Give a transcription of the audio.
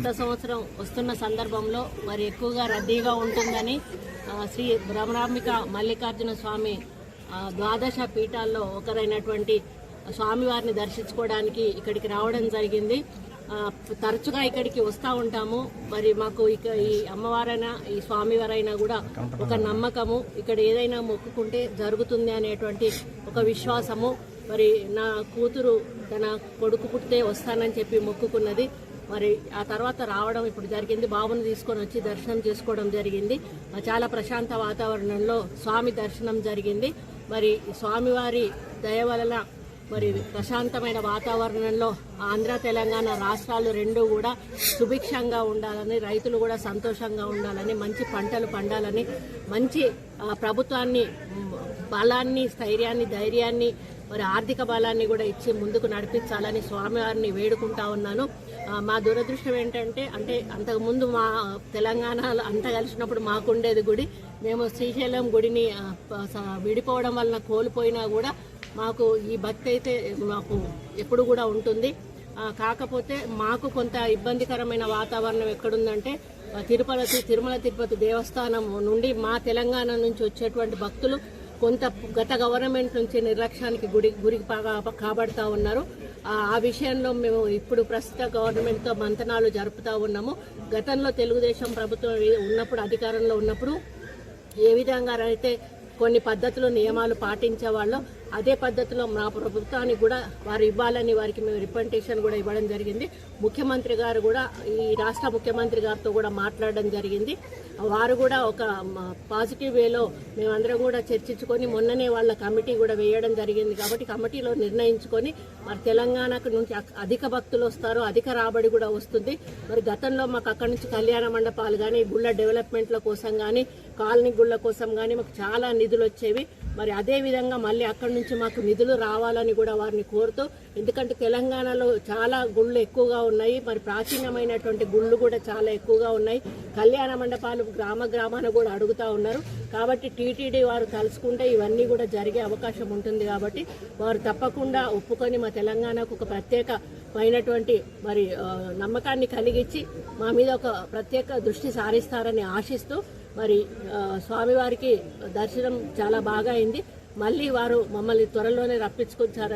కొత్త సంవత్సరం వస్తున్న సందర్భంలో మరి ఎక్కువగా రద్దీగా ఉంటుందని శ్రీ బ్రహ్మరాంబిక మల్లికార్జున స్వామి ద్వాదశ పీఠాల్లో ఒకరైనటువంటి స్వామివారిని దర్శించుకోవడానికి ఇక్కడికి రావడం జరిగింది. తరచుగా ఇక్కడికి వస్తూ ఉంటాము. మరి మాకు ఇక ఈ అమ్మవారైనా ఈ స్వామివారైనా కూడా ఒక నమ్మకము, ఇక్కడ ఏదైనా మొక్కుకుంటే జరుగుతుంది అనేటువంటి ఒక విశ్వాసము. మరి నా కూతురు తన కొడుకు పుట్టితే వస్తానని చెప్పి మొక్కుకున్నది. మరి ఆ తర్వాత రావడం ఇప్పుడు జరిగింది. బాబుని తీసుకొని వచ్చి దర్శనం చేసుకోవడం జరిగింది. చాలా ప్రశాంత వాతావరణంలో స్వామి దర్శనం జరిగింది. మరి స్వామివారి దయ వలన మరి ప్రశాంతమైన వాతావరణంలో ఆంధ్ర తెలంగాణ రాష్ట్రాలు రెండూ కూడా సుభిక్షంగా ఉండాలని, రైతులు కూడా సంతోషంగా ఉండాలని, మంచి పంటలు పండాలని, మంచి ప్రభుత్వాన్ని బలాన్ని, స్థైర్యాన్ని, ధైర్యాన్ని, మరి ఆర్థిక బలాన్ని కూడా ఇచ్చి ముందుకు నడిపించాలని స్వామివారిని వేడుకుంటా ఉన్నాను. మా దురదృష్టం ఏంటంటే అంతకుముందు మా తెలంగాణలో అంతా కలిసినప్పుడు మాకుండేది గుడి. మేము శ్రీశైలం గుడిని విడిపోవడం వలన కోల్పోయినా కూడా మాకు ఈ భక్తి అయితే మాకు ఎప్పుడు కూడా ఉంటుంది. కాకపోతే మాకు కొంత ఇబ్బందికరమైన వాతావరణం ఎక్కడుందంటే తిరుమల తిరుపతి దేవస్థానం నుండి మా తెలంగాణ నుంచి వచ్చేటువంటి భక్తులు కొంత గత గవర్నమెంట్ నుంచి నిర్లక్ష్యానికి గురికి కాబడతా ఉన్నారు. ఆ విషయంలో మేము ఇప్పుడు ప్రస్తుత గవర్నమెంట్తో మంతనాలు జరుపుతూ ఉన్నాము. గతంలో తెలుగుదేశం ప్రభుత్వం ఉన్నప్పుడు, అధికారంలో ఉన్నప్పుడు ఏ విధంగా అయితే కొన్ని పద్ధతులు, నియమాలు పాటించేవాళ్ళు అదే పద్ధతిలో మా ప్రభుత్వానికి కూడా వారు ఇవ్వాలని వారికి మేము రిప్రజెంటేషన్ కూడా ఇవ్వడం జరిగింది. ముఖ్యమంత్రి గారు కూడా ఈ రాష్ట్ర ముఖ్యమంత్రి గారితో కూడా మాట్లాడడం జరిగింది. వారు కూడా ఒక పాజిటివ్ వేలో మేమందరం కూడా చర్చించుకొని మొన్ననే వాళ్ళ కమిటీ కూడా వేయడం జరిగింది. కాబట్టి కమిటీలో నిర్ణయించుకొని మరి తెలంగాణకు నుంచి అధిక భక్తులు వస్తారు, అధిక రాబడి కూడా వస్తుంది. మరి గతంలో మాకు అక్కడి నుంచి కళ్యాణ మండపాలు కానీ, గుళ్ళ డెవలప్మెంట్ల కోసం కానీ, కాలనీ గుళ్ళ కోసం కానీ మాకు చాలా నిధులు వచ్చేవి. మరి అదే విధంగా మళ్ళీ అక్కడి నుంచి మాకు నిధులు రావాలని కూడా వారిని కోరుతూ, ఎందుకంటే తెలంగాణలో చాలా గుళ్ళు ఎక్కువగా ఉన్నాయి, మరి ప్రాచీనమైనటువంటి గుళ్ళు కూడా చాలా ఎక్కువగా ఉన్నాయి. కళ్యాణ మండపాలు గ్రామాన కూడా అడుగుతూ ఉన్నారు. కాబట్టి టీటీడీ వారు తలుచుకుంటే ఇవన్నీ కూడా జరిగే అవకాశం ఉంటుంది. కాబట్టి వారు తప్పకుండా ఒప్పుకొని మా తెలంగాణకు ఒక ప్రత్యేకమైనటువంటి మరి నమ్మకాన్ని కలిగించి మా మీద ఒక ప్రత్యేక దృష్టి సారిస్తారని ఆశిస్తూ, మరి స్వామివారికి దర్శనం చాలా బాగా అయింది. మళ్ళీ వారు మమ్మల్ని త్వరలోనే రప్పించుకొచ్చారని